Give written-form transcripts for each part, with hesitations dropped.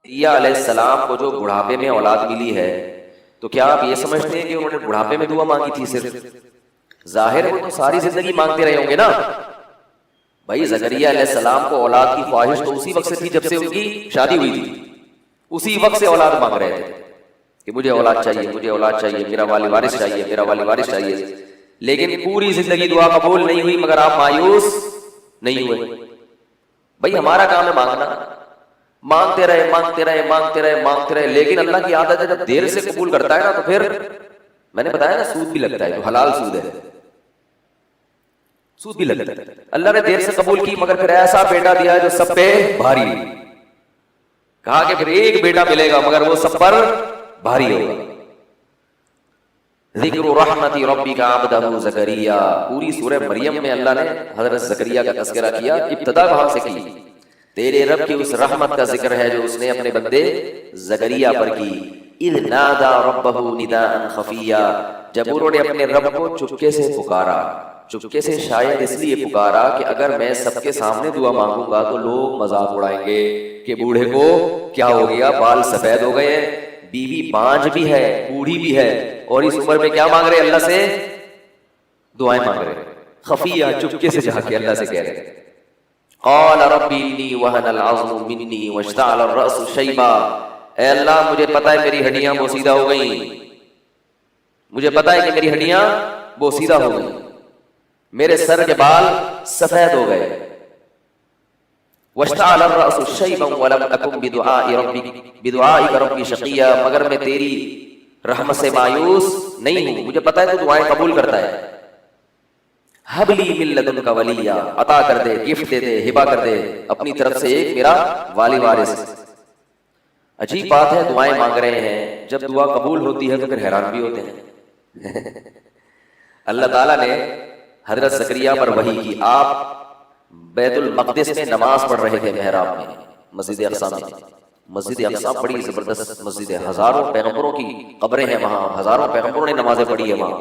زکریا علیہ السلام کو جو بڑھاپے میں اولاد ملی ہے تو کیا آپ یہ سمجھتے ہیں کہ انہوں نے بڑھاپے میں دعا مانگی تھی صرف؟ ظاہر ہے وہ تو ساری زندگی مانگتے رہے ہوں گے نا بھائی. زکریا علیہ السلام کو اولاد کی خواہش تو اسی وقت سے تھی جب سے ان کی شادی ہوئی تھی. اسی وقت سے اولاد مانگ رہے تھے کہ مجھے اولاد چاہیے, مجھے اولاد چاہیے, میرا والی وارث چاہیے, میرا والی وارث چاہیے. لیکن پوری زندگی دعا قبول نہیں ہوئی مگر آپ مایوس نہیں ہوئے. بھائی ہمارا کام ہے مانگنا, مانگتے رہے مانگتے رہے مانگتے رہے مانگتے رہے. لیکن اللہ کی عادت ہے جب دیر سے قبول کرتا ہے نا تو پھر میں نے بتایا نا سود بھی لگتا ہے, تو حلال سود ہے, سود بھی لگتا ہے. اللہ نے دیر سے قبول کی مگر پھر ایسا بیٹا دیا جو سب پہ بھاری. کہا کہ پھر ایک بیٹا ملے گا مگر وہ سب پر بھاری ہوگا. ذکر رحمت ربک عبدہ زکریا, پوری سورہ مریم میں اللہ نے حضرت زکریا کا تذکرہ کیا. ابتدا وہاں سے کی, تیرے رب کی اس رحمت کا ذکر ہے جو اس نے اپنے بندے زکریا پر کی. اذ نادى ربہ نداء خفیا, جب انہوں نے اپنے رب کو چپکے سے پکارا. چپکے سے شاید اس لیے پکارا کہ اگر میں سب کے سامنے دعا مانگوں گا تو لوگ مذاق اڑائیں گے کہ بوڑھے کو کیا ہو گیا, بال سفید ہو گئے, بیوی بانجھ بھی ہے, بوڑھی بھی ہے, اور اس عمر میں کیا مانگ رہے اللہ سے؟ دعائیں مانگ رہے خفیہ, چپکے سے جا کے اللہ سے کہہ رہے. قال رب انی وهن العظم منی واشتعل الرأس شیبا, اے اللہ مجھے پتہ ہے میری ہڈیاں بوسیدہ ہو گئیں, مجھے پتہ ہے کہ میری ہڈیاں بوسیدہ ہو گئیں, میرے سر کے بال سفید ہو گئے. واشتعل الرأس شیبا ولم اکن بدعائک ربی شقیا, مگر میں تیری رحمت سے مایوس نہیں ہوں, مجھے پتہ ہے تو دعائیں قبول کرتا ہے. حب لی من لدنک ولیا, عطا کر دے, گفٹ دے دے, ہبہ کر دے اپنی طرف سے ایک میرا والی وارث. عجیب بات ہے, دعائیں مانگ رہے ہیں, جب دعا قبول ہوتی ہے تو پھر حیران بھی ہوتے ہیں. اللہ تعالیٰ نے حضرت زکریا پر وحی کی. آپ بیت المقدس میں نماز پڑھ رہے تھے محراب میں, مسجد اقصی میں. مسجد اقصی بڑی زبردست مسجد ہے, ہزاروں پیغمبروں کی قبریں ہیں وہاں, ہزاروں پیغمبروں نے نمازیں پڑھی ہیں وہاں.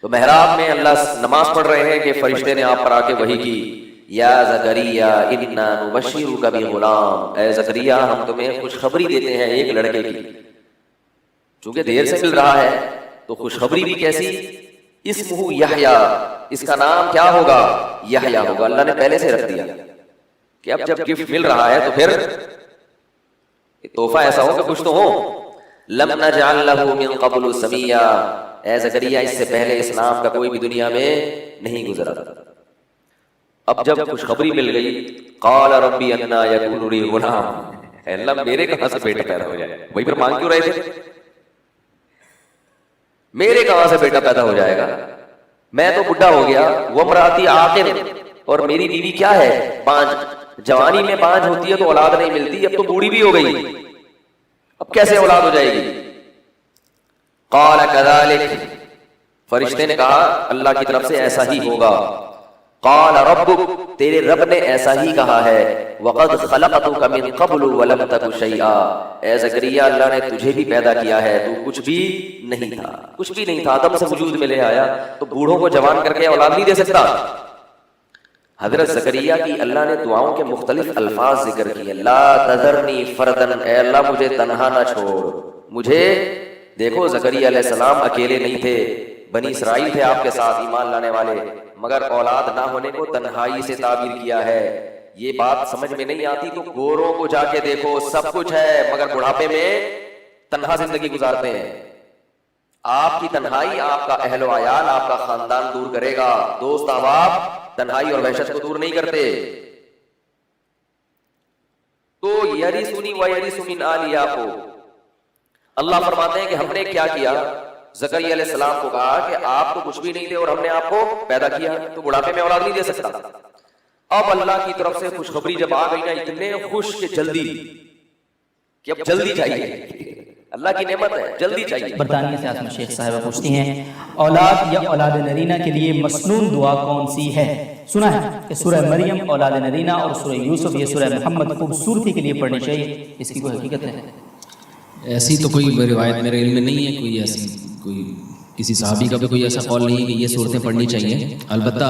تو محراب میں اللہ نماز پڑھ رہے ہیں کہ فرشتے نے آپ پر آ کے وحی کی, یا زکریا انا نبشرک بغلام, اے زکریا ہم تمہیں خوشخبری دیتے ہیں ایک لڑکے کی. چونکہ دیر سے مل رہا ہے تو خوشخبری بھی کیسی, اسمہ یحییٰ, اس کا نام کیا ہوگا؟ یحییٰ ہوگا. اللہ نے پہلے سے رکھ دیا کہ اب جب گفٹ مل رہا ہے تو پھر تحفہ ایسا ہو کہ کچھ تو ہو. لم نجعل له من قبل سمیا, اے زکریا اس سے پہلے اس نام کا کوئی بھی دنیا میں نہیں گزرا. اب جب خوشخبری مل گئی, قال ربی انا یکون لی غلام, اے اللہ میرے کہاں سے بیٹا پیدا ہو جائے. وہی پر مانگ کیوں رہے تھے, میرے کہاں سے بیٹا پیدا ہو جائے گا, میں تو بڈھا ہو گیا. وامراتی عاقر, اور میری بیوی کیا ہے؟ بانجھ. جوانی میں بانجھ ہوتی ہے تو اولاد نہیں ملتی, اب تو بوڑھی بھی ہو گئی, اب کیسے اولاد ہو جائے گی؟ قال كذلك, فرشتے نے کہا اللہ کی طرف سے ایسا ہی ہوگا. قال ربک, تیرے رب نے ایسا ہی کہا ہے. وقد خلقتک من قبل ولم تک شیئا, اے زکریا اللہ نے تجھے بھی پیدا کیا ہے, تو کچھ بھی نہیں تھا, کچھ بھی نہیں تھا, آدم سے وجود میں لے آیا. تو بوڑھوں کو جوان کر کے اولاد نہیں دے سکتا. حضرت زکریا کی اللہ نے دعاؤں کے مختلف الفاظ ذکر کیے. لا تذرنی فردن, اے اللہ مجھے تنہا نہ چھوڑ. مجھے دیکھو زکریا علیہ السلام اکیلے نہیں تھے, بنی اسرائیل تھے آپ کے ساتھ ایمان لانے والے, مگر اولاد نہ ہونے کو تنہائی سے تعبیر کیا ہے. یہ بات سمجھ میں نہیں آتی تو گوروں کو جا کے دیکھو, سب کچھ ہے مگر بڑھاپے میں تنہا زندگی گزارتے ہیں. آپ کی تنہائی آپ کا اہل و عیال, آپ کا خاندان دور کرے گا. دوست احباب تنہائی اور وحشت کو دور نہیں کرتے. تو یرثنی و یرث من آل یعقوب, اللہ فرماتے ہیں کہ ہم نے کیا کیا, زکریا علیہ السلام کو کہا کہ آپ تو کچھ بھی نہیں تھے اور ہم نے آپ کو پیدا کیا, تو بڑھاپے میں اولاد نہیں دے سکتا. اب اللہ کی طرف سے خوشخبری جب آ گئی نا, اتنے خوش کہ جلدی, کہ اب جلدی چاہیے, اللہ کی نعمت ہے جلدی چاہیے. برطانیہ سے آسما شیخ صاحبہ پوچھتی ہیں اولاد یا اولاد نرینہ کے لیے مسنون دعا کون سی ہے؟ سنا ہے کہ سورہ مریم, اولاد نرینہ اور سورہ یوسف, یہ سورہ محمد خوبصورتی کے لیے پڑھنی چاہیے, اس کی کوئی حقیقت ہے؟ ایسی تو کوئی روایت میرے علم میں نہیں ہے, کوئی ایسی کوئی کسی صحابی کا بھی کوئی ایسا قول نہیں ہے کہ یہ صورتیں پڑھنی چاہیے. البتہ